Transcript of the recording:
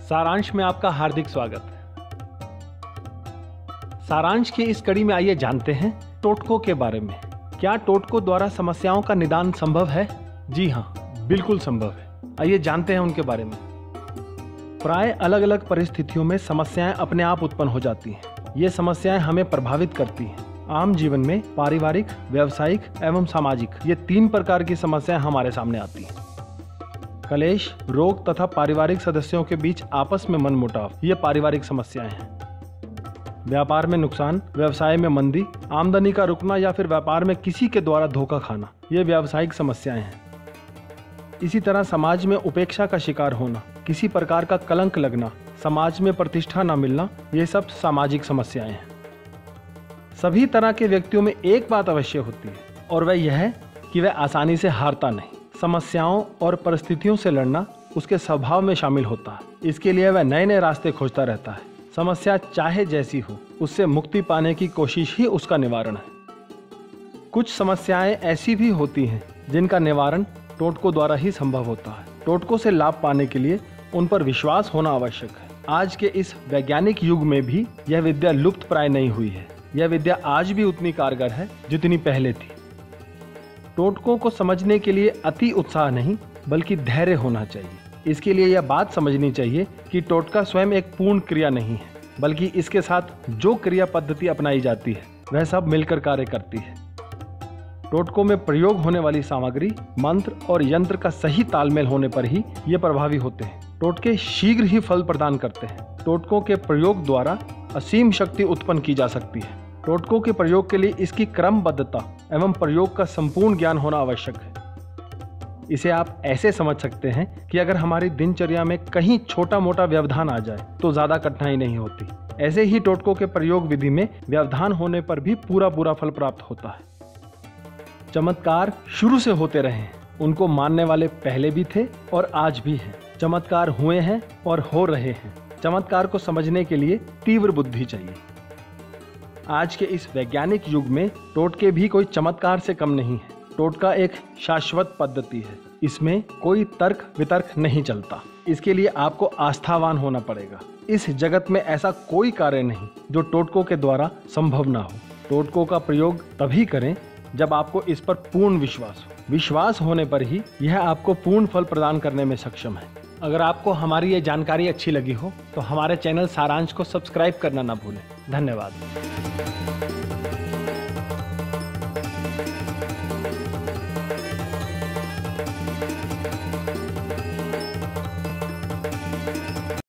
सारांश में आपका हार्दिक स्वागत। सारांश की इस कड़ी में आइए जानते हैं टोटकों के बारे में। क्या टोटकों द्वारा समस्याओं का निदान संभव है? जी हाँ, बिल्कुल संभव है। आइए जानते हैं उनके बारे में। प्राय अलग अलग परिस्थितियों में समस्याएं अपने आप उत्पन्न हो जाती हैं। ये समस्याएं हमें प्रभावित करती हैं। आम जीवन में पारिवारिक, व्यावसायिक एवं सामाजिक, ये 3 प्रकार की समस्याएं हमारे सामने आती हैं। कलेश, रोग तथा पारिवारिक सदस्यों के बीच आपस में मनमुटाव, ये पारिवारिक समस्याएं हैं। व्यापार में नुकसान, व्यवसाय में मंदी, आमदनी का रुकना या फिर व्यापार में किसी के द्वारा धोखा खाना, ये व्यावसायिक समस्याएं हैं। इसी तरह समाज में उपेक्षा का शिकार होना, किसी प्रकार का कलंक लगना, समाज में प्रतिष्ठा न मिलना, ये सब सामाजिक समस्याएं हैं। सभी तरह के व्यक्तियों में एक बात अवश्य होती है और वह यह है कि वह आसानी से हारता नहीं। समस्याओं और परिस्थितियों से लड़ना उसके स्वभाव में शामिल होता है। इसके लिए वह नए नए रास्ते खोजता रहता है। समस्या चाहे जैसी हो, उससे मुक्ति पाने की कोशिश ही उसका निवारण है। कुछ समस्याएं ऐसी भी होती हैं जिनका निवारण टोटकों द्वारा ही संभव होता है। टोटकों से लाभ पाने के लिए उन पर विश्वास होना आवश्यक है। आज के इस वैज्ञानिक युग में भी यह विद्या लुप्त प्राय नहीं हुई है। यह विद्या आज भी उतनी कारगर है जितनी पहले थी। टोटकों को समझने के लिए अति उत्साह नहीं बल्कि धैर्य होना चाहिए। इसके लिए यह बात समझनी चाहिए कि टोटका स्वयं एक पूर्ण क्रिया नहीं है, बल्कि इसके साथ जो क्रिया पद्धति अपनाई जाती है वह सब मिलकर कार्य करती है। टोटकों में प्रयोग होने वाली सामग्री, मंत्र और यंत्र का सही तालमेल होने पर ही ये प्रभावी होते हैं। टोटके शीघ्र ही फल प्रदान करते हैं। टोटकों के प्रयोग द्वारा असीम शक्ति उत्पन्न की जा सकती है। टोटकों के प्रयोग के लिए इसकी क्रमबद्धता एवं प्रयोग का संपूर्ण ज्ञान होना आवश्यक है। इसे आप ऐसे समझ सकते हैं कि अगर हमारी दिनचर्या में कहीं छोटा मोटा व्यवधान आ जाए तो ज्यादा कठिनाई नहीं होती। ऐसे ही टोटकों के प्रयोग विधि में व्यवधान होने पर भी पूरा फल प्राप्त होता है। चमत्कार शुरू से होते रहे हैं। उनको मानने वाले पहले भी थे और आज भी हैं। चमत्कार हुए हैं और हो रहे हैं। चमत्कार को समझने के लिए तीव्र बुद्धि चाहिए। आज के इस वैज्ञानिक युग में टोटके भी कोई चमत्कार से कम नहीं है। टोटका एक शाश्वत पद्धति है। इसमें कोई तर्क वितर्क नहीं चलता। इसके लिए आपको आस्थावान होना पड़ेगा। इस जगत में ऐसा कोई कार्य नहीं जो टोटकों के द्वारा संभव ना हो। टोटकों का प्रयोग तभी करें जब आपको इस पर पूर्ण विश्वास हो। विश्वास होने पर ही यह आपको पूर्ण फल प्रदान करने में सक्षम है। अगर आपको हमारी ये जानकारी अच्छी लगी हो तो हमारे चैनल सारांश को सब्सक्राइब करना ना भूलें। धन्यवाद।